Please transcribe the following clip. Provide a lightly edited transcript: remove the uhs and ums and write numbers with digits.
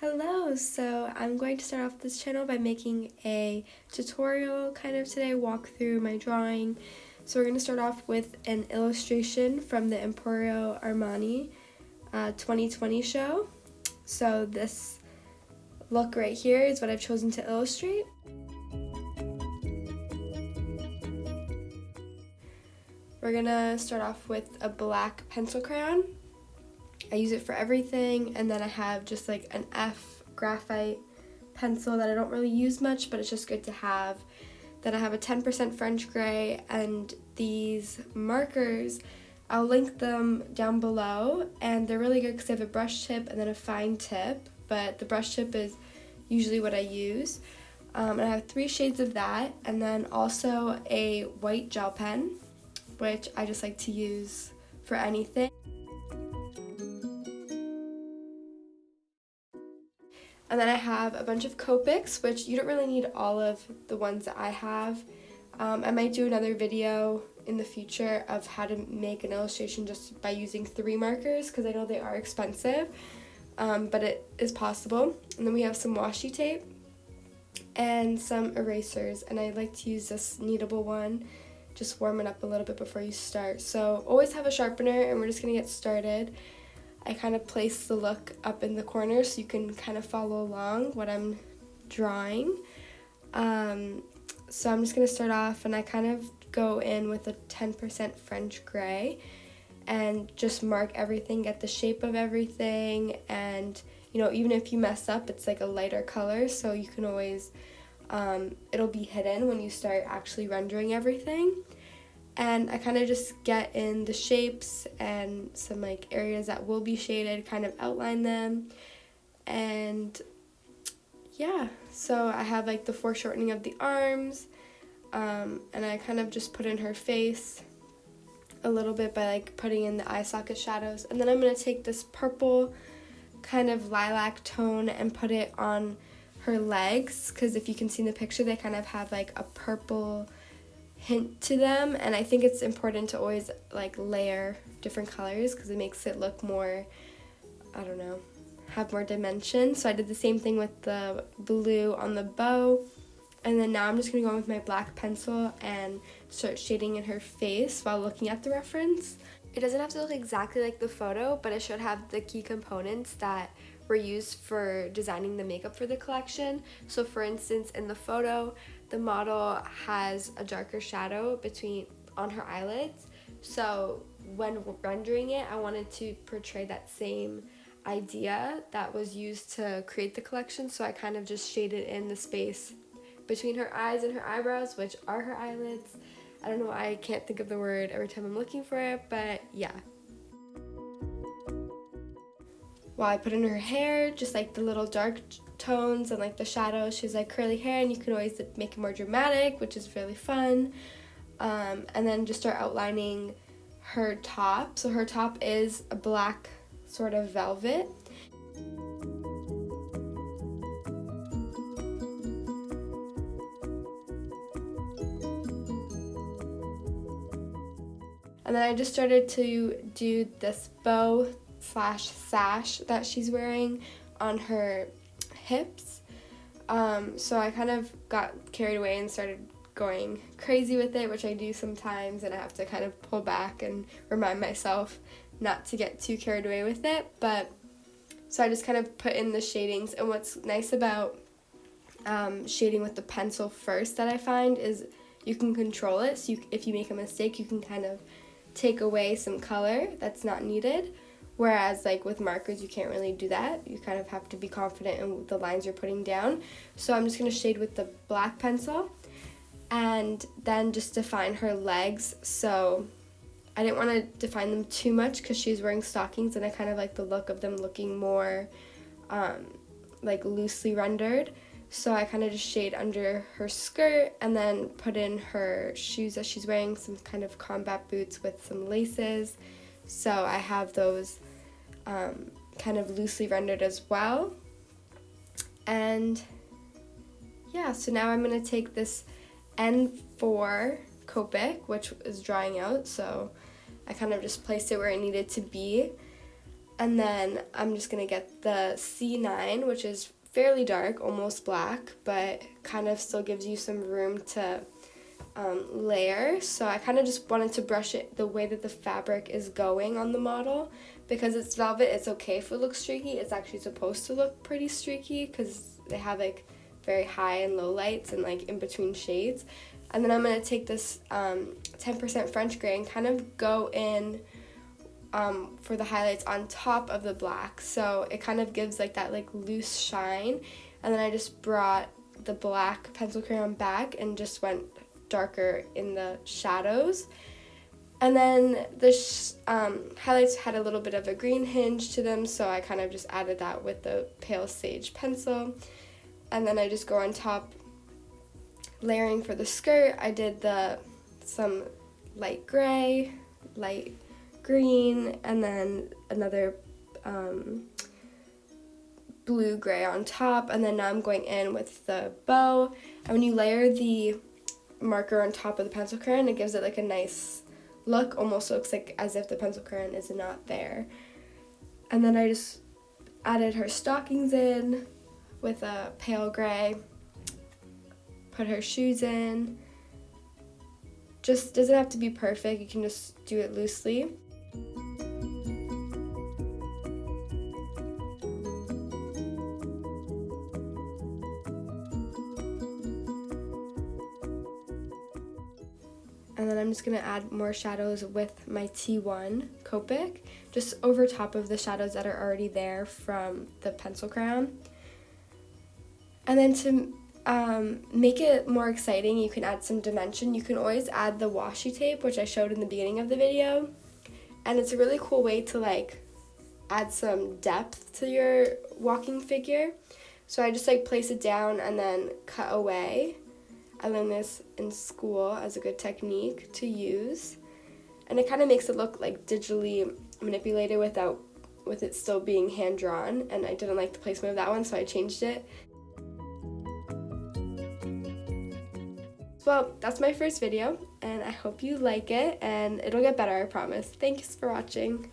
Hello, so I'm going to start off this channel by making a tutorial kind of today, walk through my drawing. So we're going to start off with an illustration from the Emporio Armani 2020 show. So this look right here is what I've chosen to illustrate. We're going to start off with a black pencil crayon. I use it for everything, and then I have just like an F graphite pencil that I don't really use much, but it's just good to have. Then I have a 10% French gray, and these markers, I'll link them down below, and they're really good because they have a brush tip and then a fine tip, but the brush tip is usually what I use. And I have 3 shades of that, and then also a white gel pen, which I just like to use for anything. And then I have a bunch of Copics, which you don't really need all of the ones that I have. I might do another video in the future of how to make an illustration just by using 3 markers, because I know they are expensive, but it is possible. And then we have some washi tape and some erasers, and I like to use this kneadable one, just warm it up a little bit before you start. So always have a sharpener, and we're just going to get started. I kind of place the look up in the corner so you can kind of follow along what I'm drawing. So I'm just going to start off, and I kind of go in with a 10% French gray and just mark everything, get the shape of everything, and you know, even if you mess up, it's like a lighter color, so you can always, it'll be hidden when you start actually rendering everything. And I kind of just get in the shapes and some like areas that will be shaded, kind of outline them. And yeah, so I have like the foreshortening of the arms, and I kind of just put in her face a little bit by like putting in the eye socket shadows. And then I'm going to take this purple kind of lilac tone and put it on her legs, because if you can see in the picture, they kind of have like a purple hint to them, and I think it's important to always like layer different colors because it makes it look more, I don't know, have more dimension. So I did the same thing with the blue on the bow, and then now I'm just going to go in with my black pencil and start shading in her face while looking at the reference. It doesn't have to look exactly like the photo, but it should have the key components that were used for designing the makeup for the collection. So for instance, in the photo, the model has a darker shadow on her eyelids. So when rendering it, I wanted to portray that same idea that was used to create the collection. So I kind of just shaded in the space between her eyes and her eyebrows, which are her eyelids. I don't know why I can't think of the word every time I'm looking for it, but yeah. While I put in her hair, just like the little dark tones and like the shadows, she has like curly hair, and you can always make it more dramatic, which is really fun. And then just start outlining her top. So her top is a black sort of velvet. And then I just started to do this bow / sash that she's wearing on her hips. So I kind of got carried away and started going crazy with it, which I do sometimes, and I have to kind of pull back and remind myself not to get too carried away with it. But so I just kind of put in the shadings, and what's nice about shading with the pencil first that I find is you can control it. So if you make a mistake, you can kind of take away some color that's not needed, whereas like with markers you can't really do that. You kind of have to be confident in the lines you're putting down. So I'm just going to shade with the black pencil and then just define her legs. So I didn't want to define them too much because she's wearing stockings, and I kind of like the look of them looking more like loosely rendered. So I kind of just shade under her skirt and then put in her shoes that she's wearing, some kind of combat boots with some laces. So I have those kind of loosely rendered as well. And yeah, so now I'm going to take this N4 Copic, which is drying out, so I kind of just placed it where it needed to be. And then I'm just going to get the C9, which is fairly dark, almost black, but kind of still gives you some room to layer. So I kind of just wanted to brush it the way that the fabric is going on the model. Because it's velvet, it's okay if it looks streaky. It's actually supposed to look pretty streaky because they have like very high and low lights and like in between shades. And then I'm going to take this 10% French gray and kind of go in for the highlights on top of the black. So it kind of gives like that like loose shine. And then I just brought the black pencil crayon back and just went darker in the shadows. And then the highlights had a little bit of a green hinge to them, so I kind of just added that with the pale sage pencil. And then I just go on top, layering for the skirt. I did some light gray, light green, and then another blue gray on top. And then now I'm going in with the bow. And when you layer the marker on top of the pencil crayon, it gives it like a nice look. Almost looks like as if the pencil crayon is not there. And then I just added her stockings in with a pale gray, put her shoes in. Just doesn't have to be perfect, you can just do it loosely. And then I'm just going to add more shadows with my T1 Copic, just over top of the shadows that are already there from the pencil crayon. And then to make it more exciting, you can add some dimension. You can always add the washi tape, which I showed in the beginning of the video. And it's a really cool way to like add some depth to your walking figure. So I just like place it down and then cut away. I learned this in school as a good technique to use, and it kind of makes it look like digitally manipulated with it still being hand drawn, and I didn't like the placement of that one, so I changed it. Well, that's my first video, and I hope you like it, and it'll get better, I promise. Thanks for watching.